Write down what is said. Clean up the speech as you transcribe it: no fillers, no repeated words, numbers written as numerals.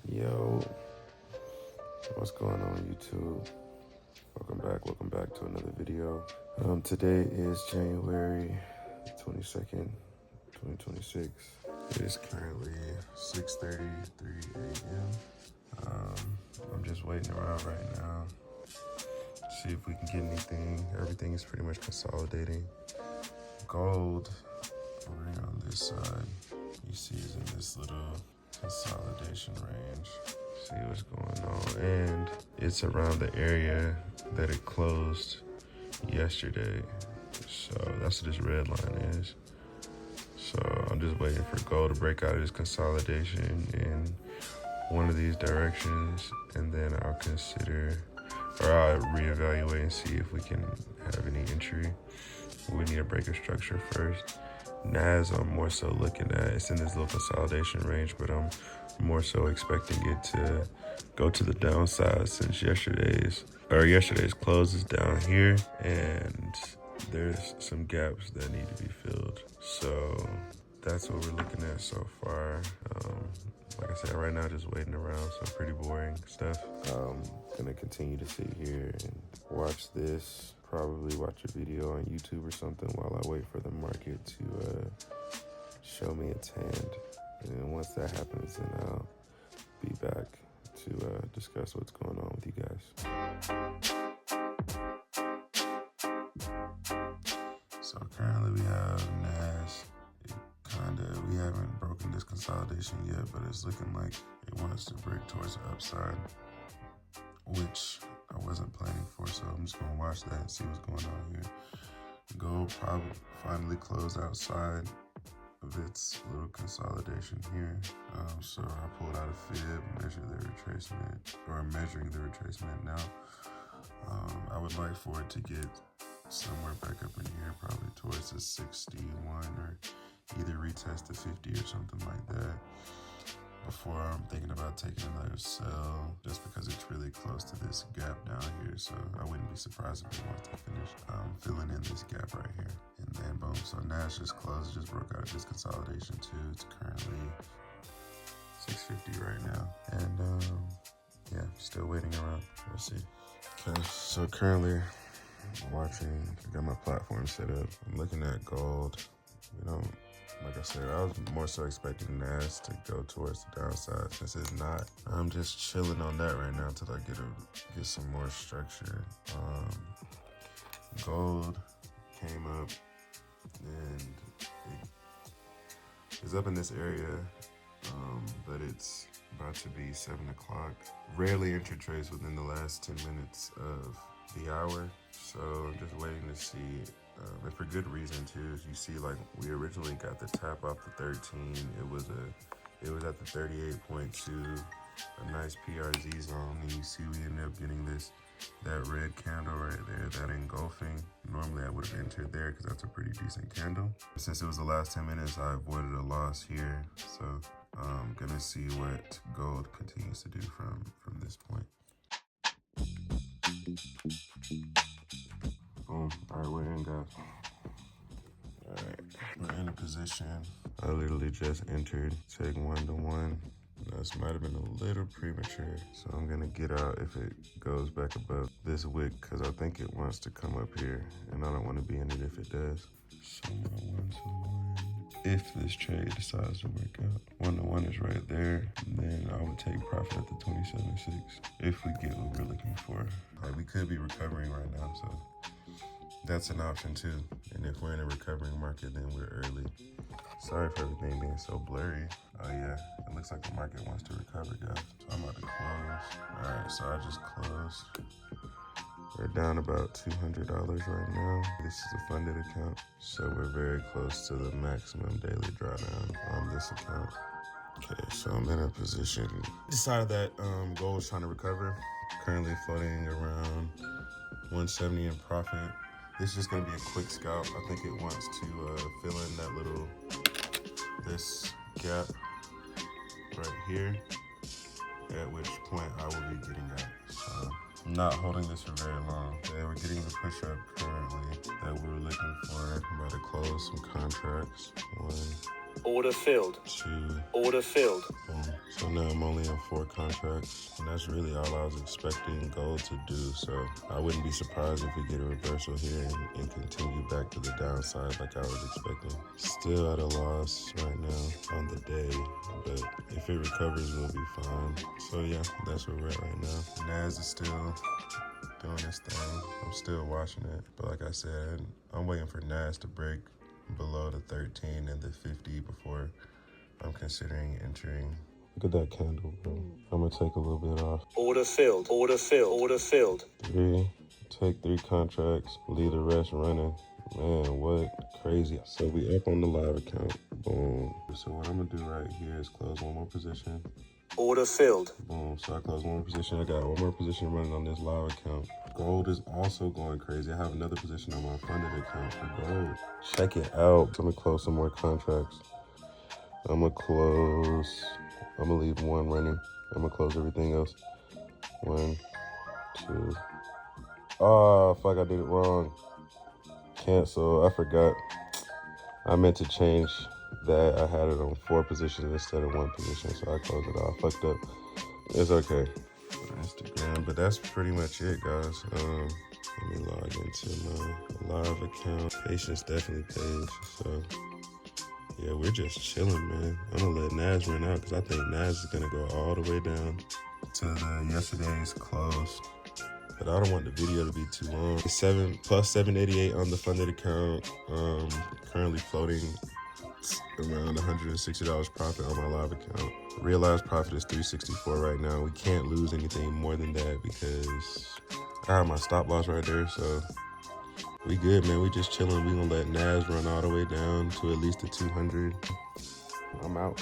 Yo, what's going on YouTube? Welcome back to another video. Today is January 22nd, 2026. It is currently 6:33 a.m. I'm just waiting around right now. See if we can get anything. Everything is pretty much consolidating. Gold over here on this side, you see is in this little consolidation range. See what's going on, and it's around the area that it closed yesterday. So that's what this red line is. So I'm just waiting for gold to break out of this consolidation in one of these directions, and then I'll consider, or I'll reevaluate and see if we can have any entry. We need to break a structure first. NAS, I'm more so looking at, it's in this little consolidation range, but I'm more so expecting it to go to the downside since yesterday's close is down here, and there's some gaps that need to be filled. So that's what we're looking at so far. Like I said, right now just waiting around, so pretty boring stuff. Gonna continue to sit here and watch this, probably watch a video on YouTube or something while I wait for the market to show me its hand. And once that happens, then I'll be back to discuss what's going on with you guys. So currently we have NAS. We haven't broken this consolidation yet, but it's looking like it wants to break towards the upside, which I wasn't planning for, so I'm just gonna watch that and see what's going on here. Gold probably finally closed outside of its little consolidation here. So I pulled out a fib, measuring the retracement now. I would like for it to get somewhere back up in here, probably towards the 61, or either retest the 50 or something like that, before I'm thinking about taking another sell, just because it's really close to this gap down here. So I wouldn't be surprised if it wants to finish filling in this gap right here. And then boom, so NAS just closed, just broke out of this consolidation too. It's currently 650 right now. And yeah, still waiting around, we'll see. Okay, so currently I'm watching, got my platform set up. I'm looking at gold. Like I said, I was more so expecting NAS to go towards the downside. Since it's not, I'm just chilling on that right now until I get some more structure. Gold came up, and it's up in this area, but it's about to be 7 o'clock. Rarely enter trades within the last 10 minutes of the hour, so I'm just waiting to see. And for good reason too. As you see, like, we originally got the tap off the 13. It was at the 38.2, a nice PRZ zone, and you see we ended up getting that red candle right there, that engulfing. Normally I would have entered there because that's a pretty decent candle. Since it was the last 10 minutes, I avoided a loss here. So I'm gonna see what gold continues to do from this point. Boom. All right, we're in, guys. All right, we're in a position. I literally just entered, take 1-to-1. This might have been a little premature, so I'm gonna get out if it goes back above this wick, because I think it wants to come up here, and I don't want to be in it if it does. So my 1-to-1, if this trade decides to work out. 1-to-1 is right there, and then I would take profit at the 27.6 if we get what we're looking for. Like, we could be recovering right now, so that's an option too. And if we're in a recovering market, then we're early. Sorry for everything being so blurry. Oh yeah, it looks like the market wants to recover, guys. So I'm about to close. All right, so I just closed. We're down about $200 right now. This is a funded account, so we're very close to the maximum daily drawdown on this account. Okay, so I'm in a position. Decided that gold's trying to recover. Currently floating around 170 in profit. This is just gonna be a quick scalp. I think it wants to fill in this gap right here, at which point I will be getting out. So I'm not holding this for very long. Okay, we're getting the push up currently that we were looking for. I'm about to close some contracts. 1, Order filled. 2. Order filled. Boom. So now I'm only on 4 contracts, and that's really all I was expecting gold to do. So I wouldn't be surprised if we get a reversal here and continue back to the downside like I was expecting. Still at a loss right now on the day, but if it recovers, we'll be fine. So yeah, that's where we're at right now. NAS is still doing this thing. I'm still watching it, but like I said, I'm waiting for NAS to break below the 13 and the 50 before I'm considering entering. Look at that candle, bro. I'm gonna take a little bit off. Order filled. Order filled. Order filled. 3, take 3 contracts, leave the rest running. Man, what crazy. So we up on the live account, boom. So what I'm gonna do right here is close one more position. Order filled. Boom, so I closed one more position. I got one more position running on this live account. Gold is also going crazy. I have another position on my funded account for gold. Check it out. So I'm gonna close some more contracts. I'm gonna leave 1 running. I'm gonna close everything else. 1, 2. Oh, fuck, I did it wrong. Cancel, I forgot. I meant to change that. I had it on 4 positions instead of 1 position, so I closed it off. Fucked up. It's okay. Instagram, but that's pretty much it, guys. Let me log into my live account. Patience definitely pays, so yeah, we're just chilling, man. I'm gonna let NAS run out because I think NAS is gonna go all the way down to the yesterday's close. But I don't want the video to be too long. It's plus 788 on the funded account. Currently floating around $160 profit on my live account. Realized profit is $364 right now. We can't lose anything more than that because I have my stop loss right there. So we good, man. We just chilling. We gonna let NAS run all the way down to at least the 200. I'm out.